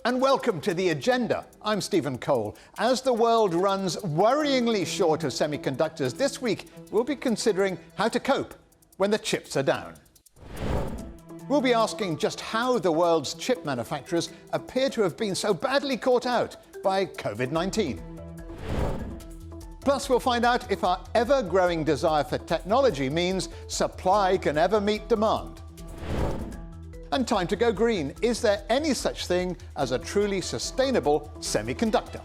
And welcome to The Agenda. I'm Stephen Cole. As the world runs worryingly short of semiconductors, this week we'll be considering how to cope when the chips are down. We'll be asking just how the world's chip manufacturers appear to have been so badly caught out by COVID-19. Plus, we'll find out if our ever-growing desire for technology means supply can ever meet demand. And time to go green. Is there any such thing as a truly sustainable semiconductor?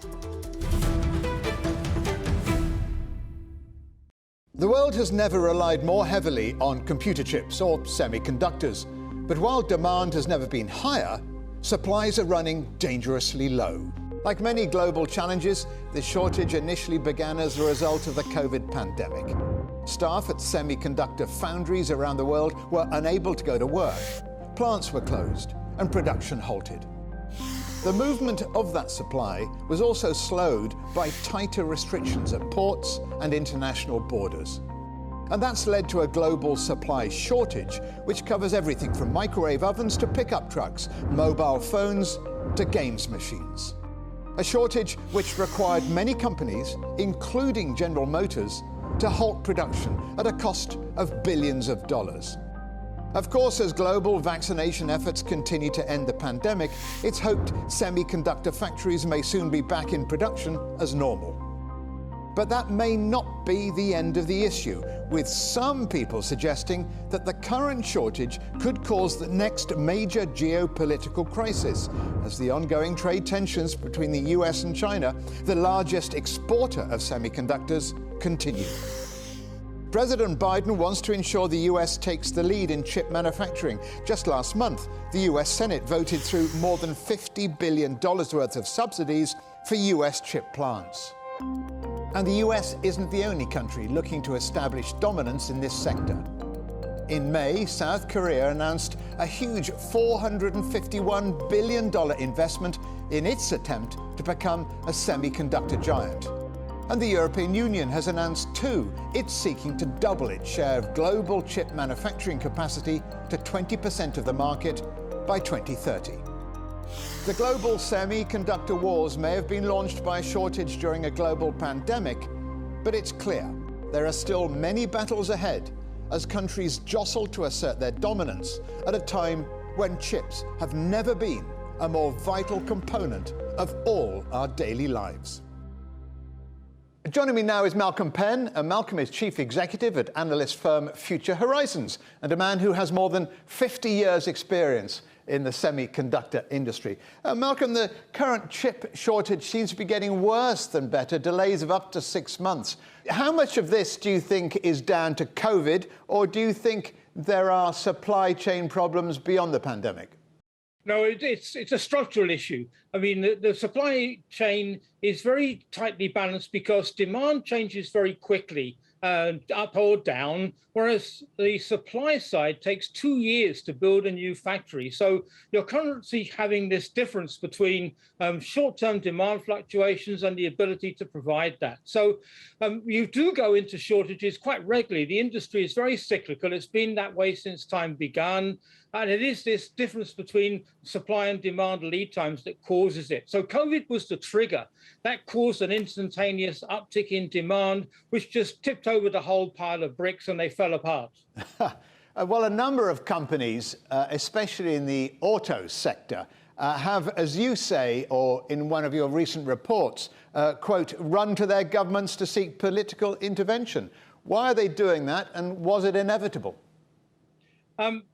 The world has never relied more heavily on computer chips or semiconductors. But while demand has never been higher, supplies are running dangerously low. Like many global challenges, the shortage initially began as a result of the COVID pandemic. Staff at semiconductor foundries around the world were unable to go to work. Plants were closed and production halted. The movement of that supply was also slowed by tighter restrictions at ports and international borders. And that's led to a global supply shortage, which covers everything from microwave ovens to pickup trucks, mobile phones to games machines. A shortage which required many companies, including General Motors, to halt production at a cost of billions of dollars. Of course, as global vaccination efforts continue to end the pandemic, it's hoped semiconductor factories may soon be back in production as normal. But that may not be the end of the issue, with some people suggesting that the current shortage could cause the next major geopolitical crisis, as the ongoing trade tensions between the US and China, the largest exporter of semiconductors, continue. President Biden wants to ensure the US takes the lead in chip manufacturing. Just last month, the US Senate voted through more than $50 billion worth of subsidies for US chip plants. And the US isn't the only country looking to establish dominance in this sector. In May, South Korea announced a huge $451 billion investment in its attempt to become a semiconductor giant. And the European Union has announced too, it's seeking to double its share of global chip manufacturing capacity to 20% of the market by 2030. The global semiconductor wars may have been launched by a shortage during a global pandemic, but it's clear there are still many battles ahead as countries jostle to assert their dominance at a time when chips have never been a more vital component of all our daily lives. Joining me now is Malcolm Penn. Malcolm is Chief Executive at analyst firm Future Horizons and a man who has more than 50 years' experience in the semiconductor industry. Malcolm, the current chip shortage seems to be getting worse than better, delays of up to 6 months. How much of this do you think is down to COVID, or do you think there are supply chain problems beyond the pandemic? No, it's a structural issue. I mean, the supply chain is very tightly balanced because demand changes very quickly, up or down, whereas the supply side takes 2 years to build a new factory. So you're currently having this difference between short-term demand fluctuations and the ability to provide that. So you do go into shortages quite regularly. The industry is very cyclical. It's been that way since time began. And it is this difference between supply and demand lead times that causes it. So COVID was the trigger. That caused an instantaneous uptick in demand, which just tipped over the whole pile of bricks and they fell apart. Well, a number of companies, especially in the auto sector, have, as you say, or in one of your recent reports, quote, run to their governments to seek political intervention. Why are they doing that, and was it inevitable?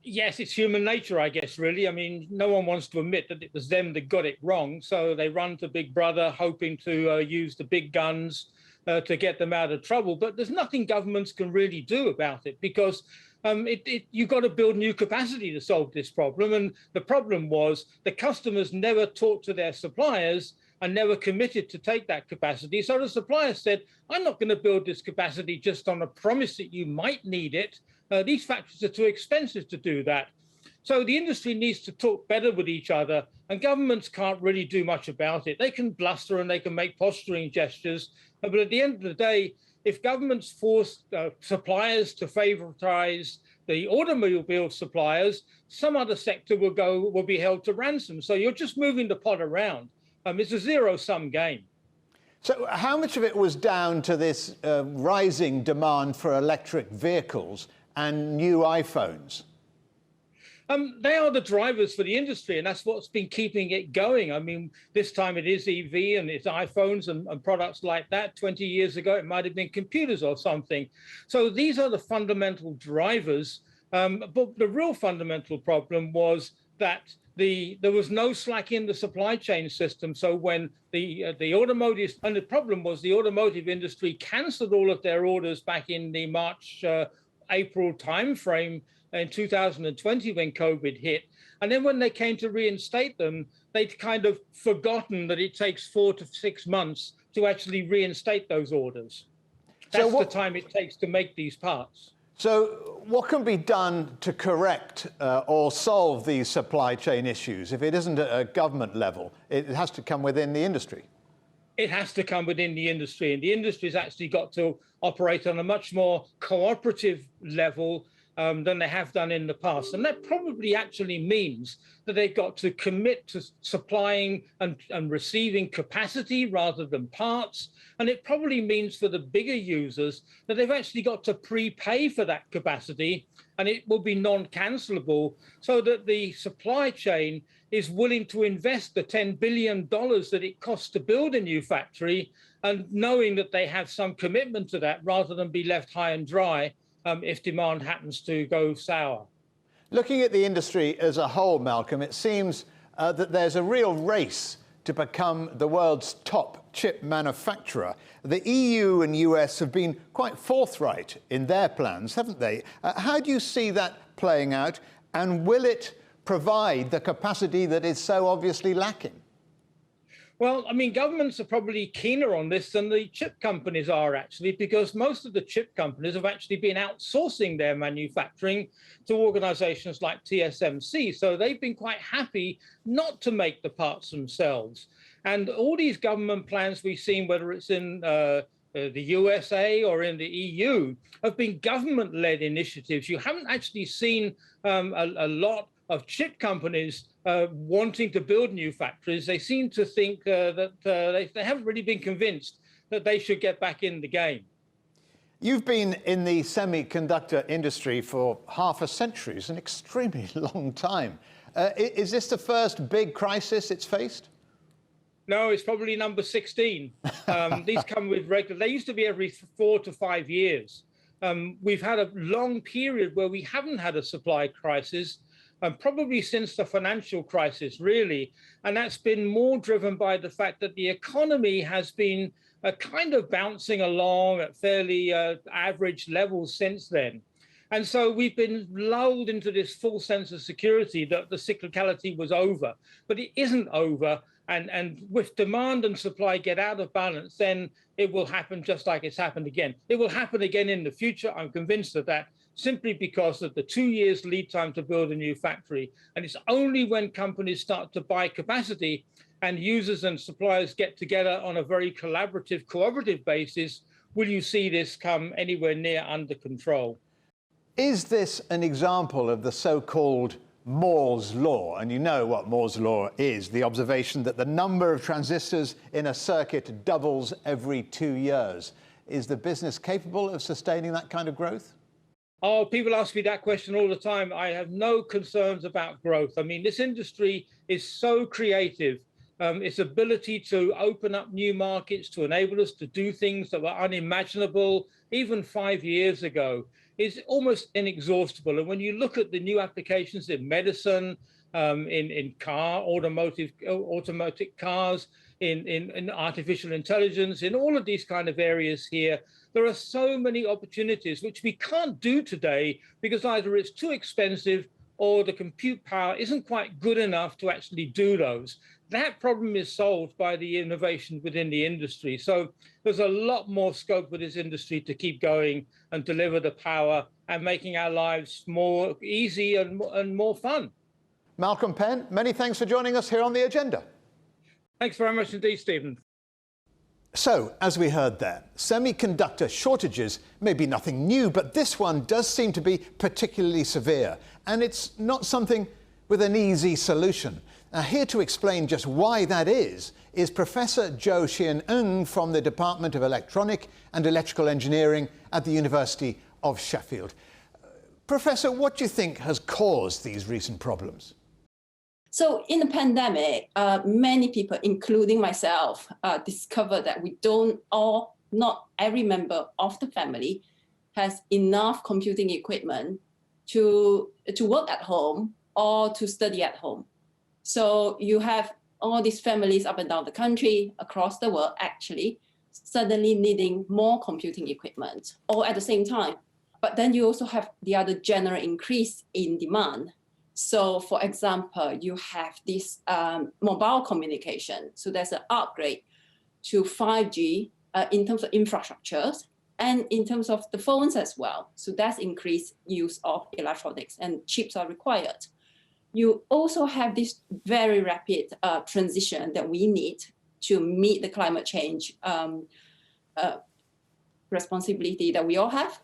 Yes, it's human nature, I guess, really. I mean, no one wants to admit that it was them that got it wrong. So they run to Big Brother, hoping to use the big guns to get them out of trouble. But there's nothing governments can really do about it because you've got to build new capacity to solve this problem. And the problem was the customers never talked to their suppliers and never committed to take that capacity. So the suppliers said, I'm not going to build this capacity just on a promise that you might need it. These factories are too expensive to do that. So the industry needs to talk better with each other, and governments can't really do much about it. They can bluster and they can make posturing gestures, but at the end of the day, if governments force suppliers to favoritize the automobile suppliers, some other sector will be held to ransom. So you're just moving the pot around. It's a zero-sum game. So how much of it was down to this rising demand for electric vehicles and new iPhones? They are the drivers for the industry, and that's what's been keeping it going. I mean, this time it is EV and it's iPhones and products like that. 20 years ago, it might have been computers or something. So these are the fundamental drivers. But the real fundamental problem was that there was no slack in the supply chain system. So when the automotive, and the problem was the automotive industry canceled all of their orders back in the March, April timeframe in 2020 when COVID hit. And then when they came to reinstate them, they'd kind of forgotten that it takes 4 to 6 months to actually reinstate those orders. That's the time it takes to make these parts. So what can be done to correct or solve these supply chain issues? If it isn't at a government level, it has to come within the industry. It has to come within the industry, and the industry's actually got to operate on a much more cooperative level than they have done in the past. And that probably actually means that they've got to commit to supplying and receiving capacity rather than parts. And it probably means for the bigger users that they've actually got to prepay for that capacity, and it will be non-cancelable, so that the supply chain is willing to invest the $10 billion that it costs to build a new factory, and knowing that they have some commitment to that rather than be left high and dry if demand happens to go sour. Looking at the industry as a whole, Malcolm, it seems that there's a real race to become the world's top chip manufacturer. The EU and US have been quite forthright in their plans, haven't they? How do you see that playing out, and will it provide the capacity that is so obviously lacking? Well, I mean, governments are probably keener on this than the chip companies are, actually, because most of the chip companies have actually been outsourcing their manufacturing to organizations like TSMC. So they've been quite happy not to make the parts themselves. And all these government plans we've seen, whether it's in the USA or in the EU, have been government-led initiatives. You haven't actually seen a lot of chip companies wanting to build new factories. They seem to think that they haven't really been convinced that they should get back in the game. You've been in the semiconductor industry for half a century. It's an extremely long time. Is this the first big crisis it's faced? No, it's probably number 16. These come with regular. They used to be every 4 to 5 years. We've had a long period where we haven't had a supply crisis, probably since the financial crisis, really. And that's been more driven by the fact that the economy has been kind of bouncing along at fairly average levels since then. And so we've been lulled into this false sense of security that the cyclicality was over, but it isn't over. And with demand and supply get out of balance, then it will happen just like it's happened again. It will happen again in the future. I'm convinced of that, simply because of the 2 years lead time to build a new factory. And it's only when companies start to buy capacity and users and suppliers get together on a very collaborative, cooperative basis, will you see this come anywhere near under control. Is this an example of the so-called Moore's law? And you know what Moore's law is, the observation that the number of transistors in a circuit doubles every 2 years. Is the business capable of sustaining that kind of growth? Oh, people ask me that question all the time. I have no concerns about growth. I mean, this industry is so creative. Its ability to open up new markets, to enable us to do things that were unimaginable even 5 years ago, is almost inexhaustible. And when you look at the new applications in medicine, in automotive cars, in artificial intelligence, in all of these kind of areas here, there are so many opportunities which we can't do today because either it's too expensive or the compute power isn't quite good enough to actually do those. That problem is solved by the innovation within the industry. So there's a lot more scope for this industry to keep going and deliver the power and making our lives more easy and more fun. Malcolm Penn, many thanks for joining us here on The Agenda. Thanks very much indeed, Stephen. So, as we heard there, semiconductor shortages may be nothing new, but this one does seem to be particularly severe, and it's not something with an easy solution. Now, here to explain just why that is Professor Zhou Xian-Ng from the Department of Electronic and Electrical Engineering at the University of Sheffield. Professor, what do you think has caused these recent problems? So in the pandemic, many people, including myself, discovered that not every member of the family has enough computing equipment to work at home or to study at home. So you have all these families up and down the country, across the world, actually, suddenly needing more computing equipment all at the same time. But then you also have the other general increase in demand. So, for example, you have this mobile communication. So there's an upgrade to 5G in terms of infrastructures and in terms of the phones as well. So that's increased use of electronics and chips are required. You also have this very rapid transition that we need to meet the climate change responsibility that we all have.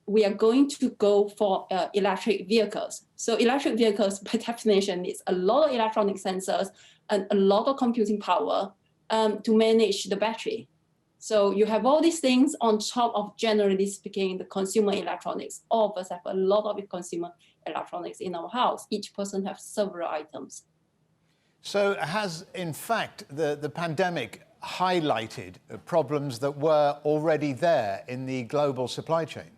We are going to go for electric vehicles. So electric vehicles, by definition, needs a lot of electronic sensors and a lot of computing power to manage the battery. So you have all these things on top of, generally speaking, the consumer electronics. All of us have a lot of consumer electronics in our house. Each person has several items. So has, in fact, the pandemic highlighted problems that were already there in the global supply chain?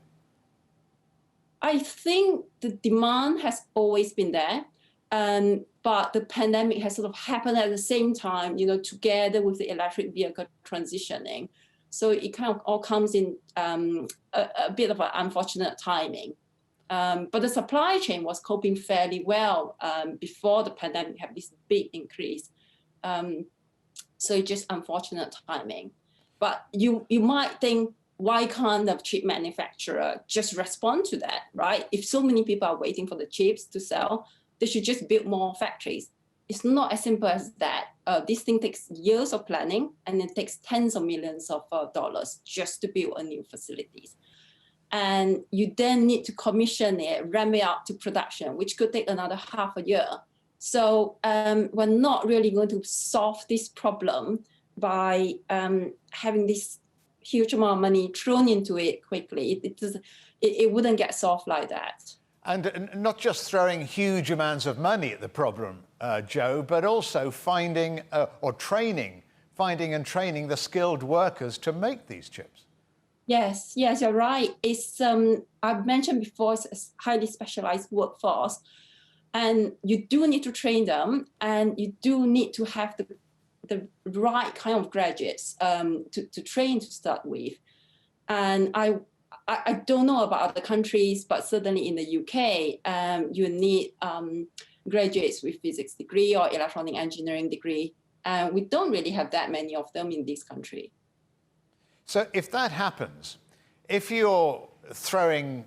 I think the demand has always been there, but the pandemic has sort of happened at the same time, together with the electric vehicle transitioning. So it kind of all comes in a bit of an unfortunate timing. But the supply chain was coping fairly well before the pandemic had this big increase. So it's just unfortunate timing. But you might think, why can't the chip manufacturer just respond to that, right? If so many people are waiting for the chips to sell, they should just build more factories. It's not as simple as that. This thing takes years of planning, and it takes tens of millions of dollars just to build a new facilities. And you then need to commission it, ramp it up to production, which could take another half a year. So we're not really going to solve this problem by having this huge amount of money thrown into it quickly. It wouldn't get solved like that. And not just throwing huge amounts of money at the problem, Joe, but also finding and training the skilled workers to make these chips. Yes, you're right. It's I've mentioned before, it's a highly specialized workforce. And you do need to train them, and you do need to have the right kind of graduates to train to start with. And I don't know about other countries, but certainly in the UK, you need graduates with physics degree or electronic engineering degree. We don't really have that many of them in this country. So if that happens, if you're throwing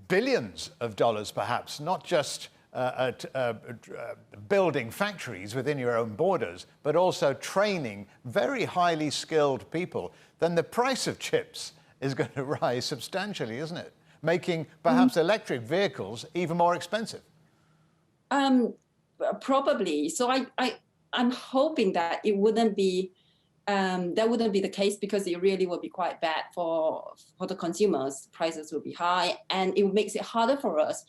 billions of dollars, perhaps, not just at building factories within your own borders, but also training very highly skilled people, then the price of chips is going to rise substantially, isn't it? Making perhaps electric vehicles even more expensive. Probably. So I'm hoping that it wouldn't be that wouldn't be the case, because it really will be quite bad for the consumers. Prices will be high, and it makes it harder for us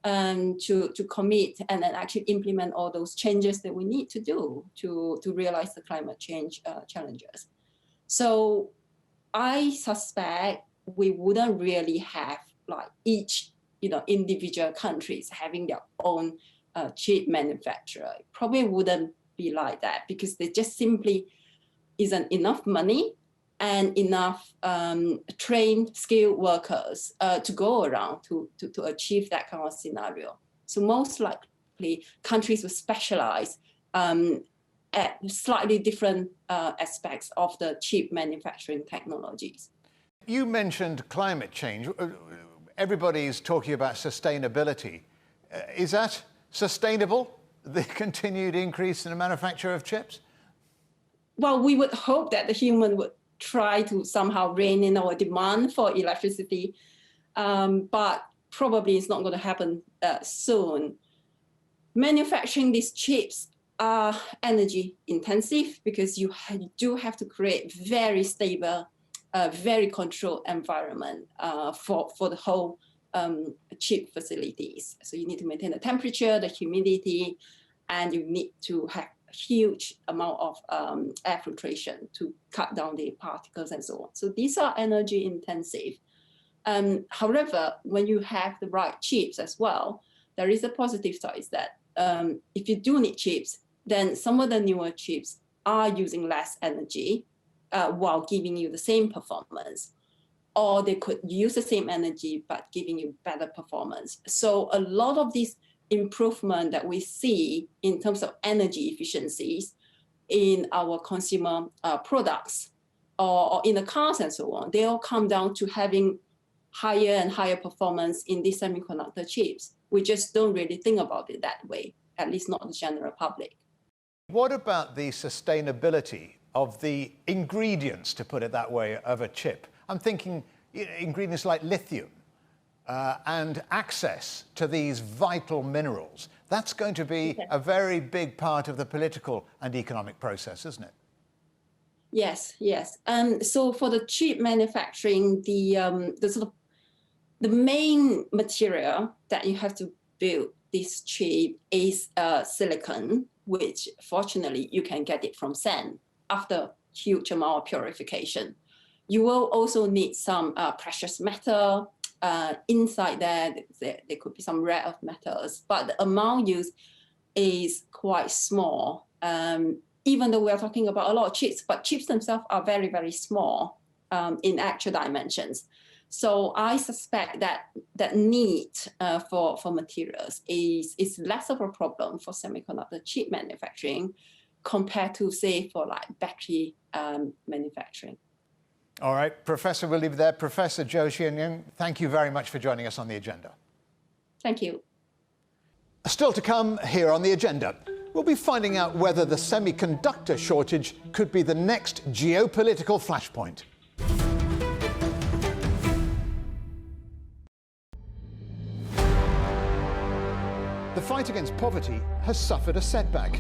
to commit and then actually implement all those changes that we need to do to realize the climate change challenges. So I suspect we wouldn't really have like each individual countries having their own chip manufacturer. It probably wouldn't be like that, because there just simply isn't enough money and enough trained, skilled workers to go around to achieve that kind of scenario. So most likely, countries will specialize at slightly different aspects of the chip manufacturing technologies. You mentioned climate change. Everybody's talking about sustainability. Is that sustainable, the continued increase in the manufacture of chips? well, we would hope that the human would try to somehow rein in our demand for electricity, but probably it's not going to happen soon. Manufacturing these chips are energy intensive because you do have to create very stable, very controlled environment for the whole chip facilities. So you need to maintain the temperature, the humidity, and you need to have a huge amount of air filtration to cut down the particles and so on. So these are energy intensive. However, when you have the right chips as well, there is a positive side that if you do need chips, then some of the newer chips are using less energy while giving you the same performance. Or they could use the same energy but giving you better performance. So a lot of these improvement that we see in terms of energy efficiencies in our consumer products or in the cars and so on, they all come down to having higher and higher performance in these semiconductor chips. We just don't really think about it that way, at least not the general public. What about the sustainability of the ingredients, to put it that way, of a chip? I'm thinking ingredients like lithium and access to these vital minerals. That's going to be a very big part of the political and economic process, isn't it? Yes, yes. So for the chip manufacturing, the main material that you have to build this chip is silicon, which fortunately you can get it from sand after huge amount of purification. You will also need some precious metal inside there. There could be some rare earth metals, but the amount used is quite small. Even though we are talking about a lot of chips, but chips themselves are very, very small in actual dimensions. So I suspect that need for materials is less of a problem for semiconductor chip manufacturing compared to, say, for like battery manufacturing. All right, Professor, we'll leave it there. Professor Zhou Xianying, thank you very much for joining us on The Agenda. Thank you. Still to come here on The Agenda, we'll be finding out whether the semiconductor shortage could be the next geopolitical flashpoint. The fight against poverty has suffered a setback.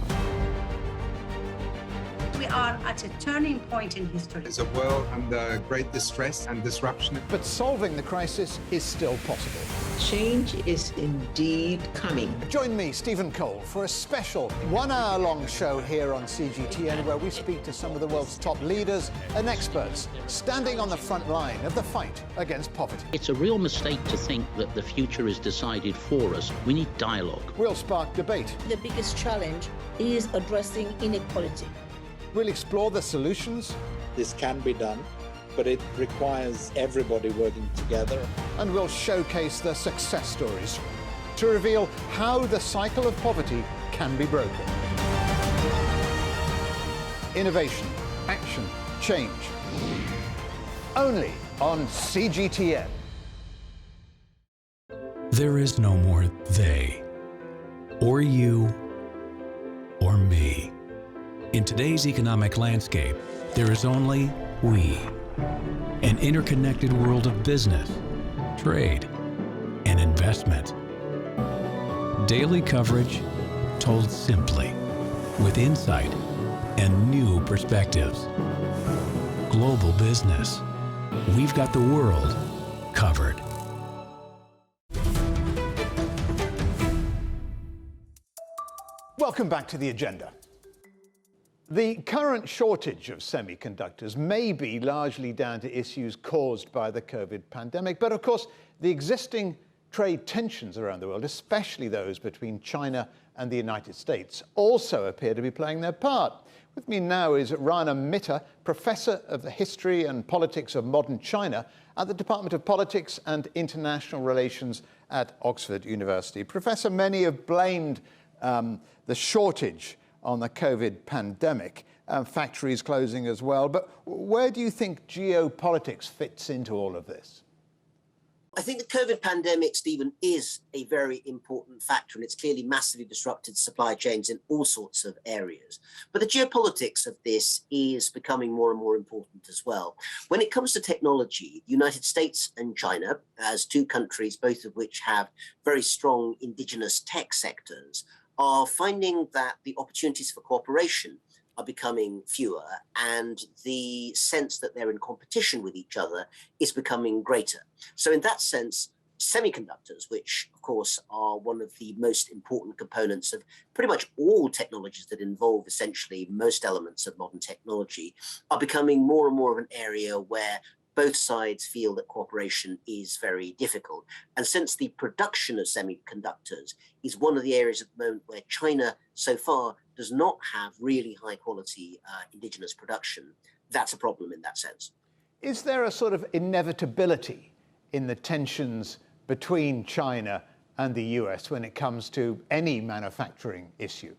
We are at a turning point in history. It's a world under great distress and disruption. But solving the crisis is still possible. Change is indeed coming. Join me, Stephen Cole, for a special one-hour-long show here on CGTN where we speak to some of the world's top leaders and experts standing on the front line of the fight against poverty. It's a real mistake to think that the future is decided for us. We need dialogue. We'll spark debate. The biggest challenge is addressing inequality. We'll explore the solutions. This can be done, but it requires everybody working together. And we'll showcase the success stories to reveal how the cycle of poverty can be broken. Innovation, action, change. Only on CGTN. There is no more they, or you, or me. In today's economic landscape, there is only we. An interconnected world of business, trade, and investment. Daily coverage told simply, with insight and new perspectives. Global business. We've got the world covered. Welcome back to The Agenda. The current shortage of semiconductors may be largely down to issues caused by the COVID pandemic, but of course, the existing trade tensions around the world, especially those between China and the United States, also appear to be playing their part. With me now is Rana Mitter, Professor of the History and Politics of Modern China at the Department of Politics and International Relations at Oxford University. Professor, many have blamed the shortage on the COVID pandemic, factories closing as well. But where do you think geopolitics fits into all of this? I think the COVID pandemic, Stephen, is a very important factor, and it's clearly massively disrupted supply chains in all sorts of areas. But the geopolitics of this is becoming more and more important as well. When it comes to technology, the United States and China, as two countries, both of which have very strong indigenous tech sectors, are finding that the opportunities for cooperation are becoming fewer, and the sense that they're in competition with each other is becoming greater. So in that sense, semiconductors, which of course are one of the most important components of pretty much all technologies that involve essentially most elements of modern technology, are becoming more and more of an area where both sides feel that cooperation is very difficult. And since the production of semiconductors is one of the areas at the moment where China so far does not have really high quality indigenous production, that's a problem in that sense. Is there a sort of inevitability in the tensions between China and the US when it comes to any manufacturing issue?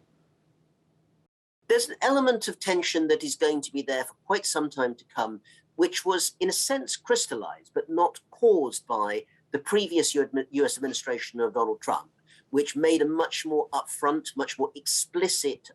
There's an element of tension that is going to be there for quite some time to come, which was in a sense crystallized, but not caused by the previous US administration of Donald Trump, which made a much more upfront, much more explicit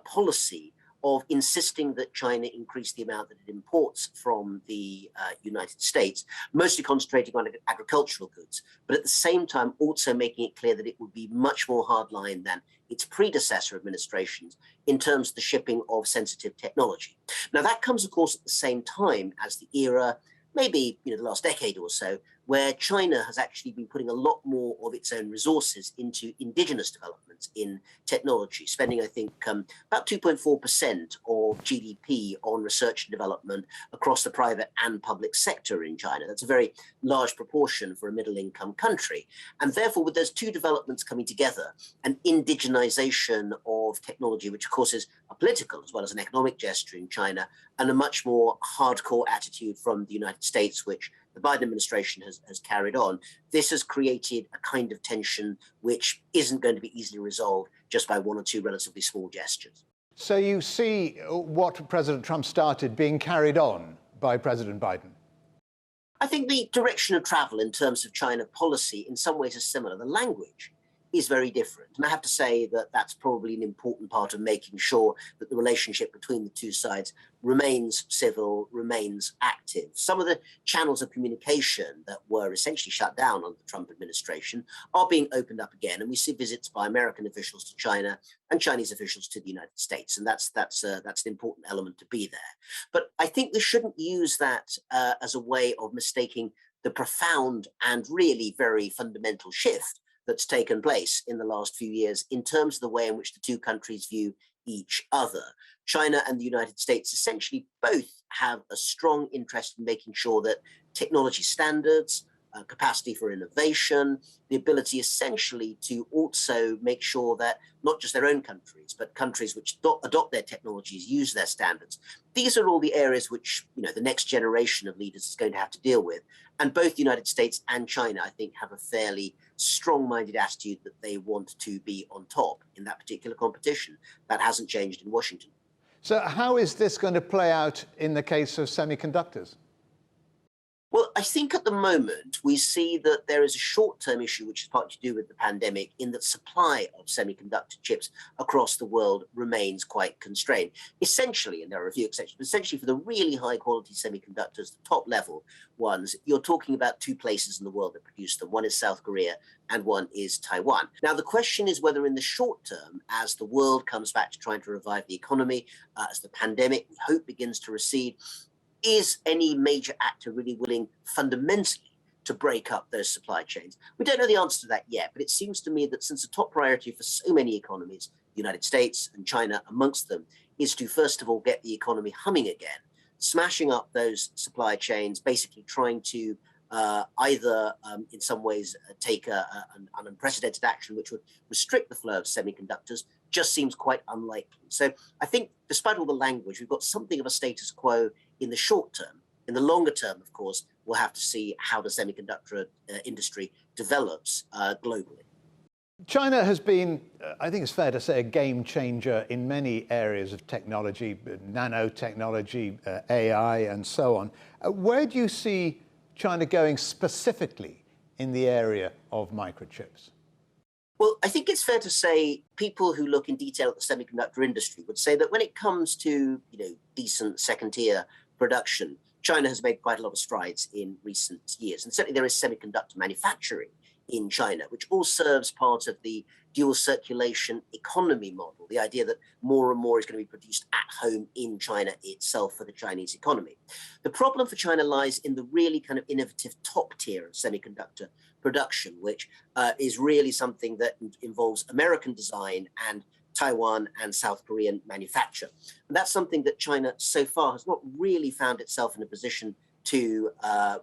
policy of insisting that China increase the amount that it imports from the United States, mostly concentrating on agricultural goods, but at the same time also making it clear that it would be much more hardline than its predecessor administrations in terms of the shipping of sensitive technology. Now that comes, of course, at the same time as the era, maybe the last decade or so, where China has actually been putting a lot more of its own resources into indigenous developments in technology, spending, I think, about 2.4% of GDP on research and development across the private and public sector in China. That's a very large proportion for a middle-income country. And therefore, with those two developments coming together, an indigenization of technology, which of course is a political as well as an economic gesture in China, and a much more hardcore attitude from the United States, which the Biden administration has carried on, this has created a kind of tension which isn't going to be easily resolved just by one or two relatively small gestures. So you see what President Trump started being carried on by President Biden? I think the direction of travel in terms of China policy in some ways is similar. The language is very different. And I have to say that that's probably an important part of making sure that the relationship between the two sides remains civil, remains active. Some of the channels of communication that were essentially shut down under the Trump administration are being opened up again. And we see visits by American officials to China and Chinese officials to the United States. And that's an important element to be there. But I think we shouldn't use that as a way of mistaking the profound and really very fundamental shift that's taken place in the last few years in terms of the way in which the two countries view each other. China and the United States essentially both have a strong interest in making sure that technology standards, capacity for innovation, the ability essentially to also make sure that not just their own countries, but countries which adopt their technologies, use their standards. These are all the areas which the next generation of leaders is going to have to deal with. And both the United States and China, I think, have a fairly strong-minded attitude that they want to be on top in that particular competition. That hasn't changed in Washington. So how is this going to play out in the case of semiconductors? Well, I think at the moment we see that there is a short-term issue which is partly to do with the pandemic in that supply of semiconductor chips across the world remains quite constrained. Essentially, and there are a few exceptions, but essentially for the really high-quality semiconductors, the top-level ones, you're talking about two places in the world that produce them. One is South Korea and one is Taiwan. Now, the question is whether in the short term, as the world comes back to trying to revive the economy, as the pandemic, we hope, begins to recede, is any major actor really willing fundamentally to break up those supply chains? We don't know the answer to that yet, but it seems to me that since the top priority for so many economies, the United States and China amongst them, is to first of all get the economy humming again, smashing up those supply chains, basically trying to either in some ways take an unprecedented action which would restrict the flow of semiconductors, just seems quite unlikely. So I think despite all the language, we've got something of a status quo in the short term. In the longer term, of course, we'll have to see how the semiconductor industry develops globally. China has been, I think it's fair to say, a game changer in many areas of technology, nanotechnology, AI, and so on. Where do you see China going specifically in the area of microchips? Well, I think it's fair to say people who look in detail at the semiconductor industry would say that when it comes to, decent second-tier production, China has made quite a lot of strides in recent years. And certainly there is semiconductor manufacturing in China, which all serves part of the dual circulation economy model, the idea that more and more is going to be produced at home in China itself for the Chinese economy. The problem for China lies in the really kind of innovative top tier of semiconductor production, which is really something that involves American design and Taiwan and South Korean manufacture. And that's something that China so far has not really found itself in a position to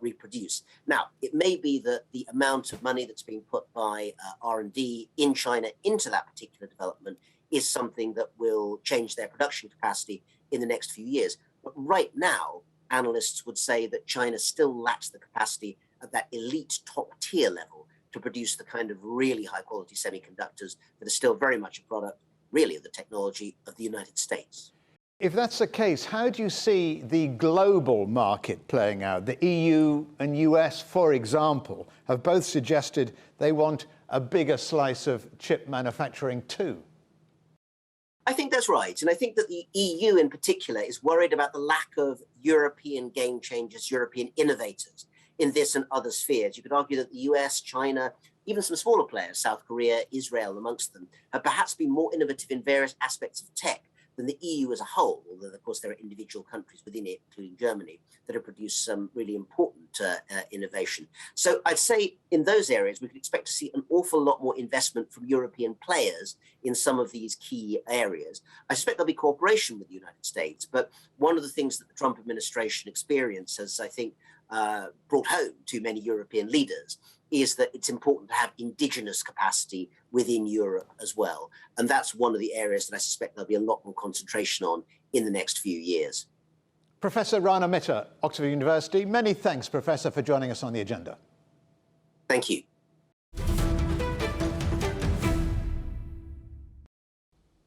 reproduce. Now, it may be that the amount of money that's being put by R&D in China into that particular development is something that will change their production capacity in the next few years. But right now, analysts would say that China still lacks the capacity at that elite top tier level to produce the kind of really high quality semiconductors that are still very much a product, really, of the technology of the United States. If that's the case, how do you see the global market playing out? The EU and US, for example, have both suggested they want a bigger slice of chip manufacturing too. I think that's right. And I think that the EU in particular is worried about the lack of European game changers, European innovators in this and other spheres. You could argue that the US, China, even some smaller players, South Korea, Israel amongst them, have perhaps been more innovative in various aspects of tech than the EU as a whole, although of course there are individual countries within it, including Germany, that have produced some really important innovation. So I'd say in those areas, we could expect to see an awful lot more investment from European players in some of these key areas. I suspect there'll be cooperation with the United States, but one of the things that the Trump administration experience has, I think, brought home to many European leaders is that it's important to have indigenous capacity within Europe as well. And that's one of the areas that I suspect there'll be a lot more concentration on in the next few years. Professor Rana Mitter, Oxford University. Many thanks, Professor, for joining us on The Agenda. Thank you.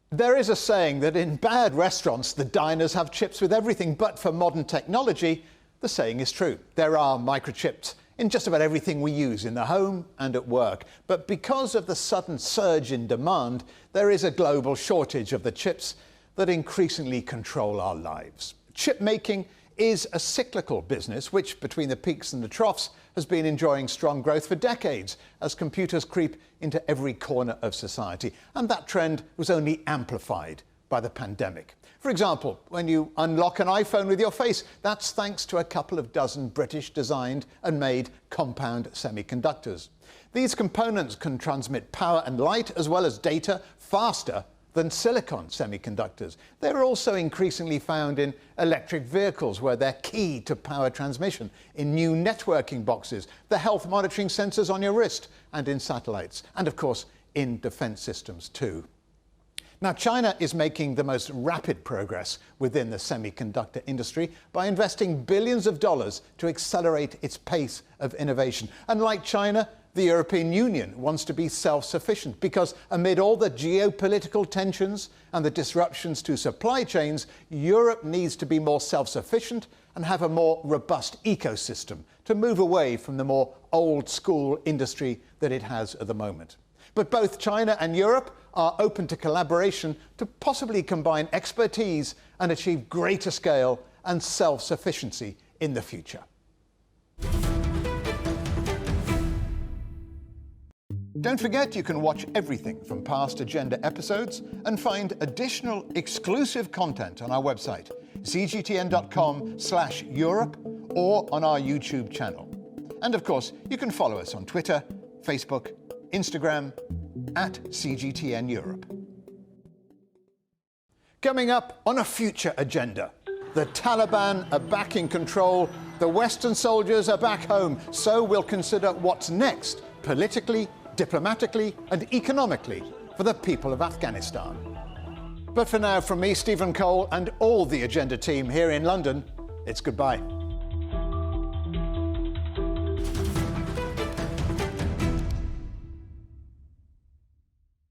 There is a saying that in bad restaurants, the diners have chips with everything, but for modern technology, the saying is true. There are microchips in just about everything we use in the home and at work. But because of the sudden surge in demand, there is a global shortage of the chips that increasingly control our lives. Chip making is a cyclical business, which between the peaks and the troughs has been enjoying strong growth for decades as computers creep into every corner of society. And that trend was only amplified by the pandemic. For example, when you unlock an iPhone with your face, that's thanks to a couple of dozen British-designed and made compound semiconductors. These components can transmit power and light as well as data faster than silicon semiconductors. They're also increasingly found in electric vehicles, where they're key to power transmission, in new networking boxes, the health monitoring sensors on your wrist, and in satellites, and of course in defense systems too. Now, China is making the most rapid progress within the semiconductor industry by investing billions of dollars to accelerate its pace of innovation. And like China, the European Union wants to be self-sufficient because amid all the geopolitical tensions and the disruptions to supply chains, Europe needs to be more self-sufficient and have a more robust ecosystem to move away from the more old-school industry that it has at the moment. But both China and Europe are open to collaboration to possibly combine expertise and achieve greater scale and self-sufficiency in the future. Don't forget, you can watch everything from past Agenda episodes and find additional exclusive content on our website, cgtn.com/Europe, or on our YouTube channel. And of course, you can follow us on Twitter, Facebook, Instagram, at CGTN Europe. Coming up on a future agenda, the Taliban are back in control, the Western soldiers are back home, so we'll consider what's next, politically, diplomatically and economically, for the people of Afghanistan. But for now, from me, Stephen Cole, and all the Agenda team here in London, it's goodbye.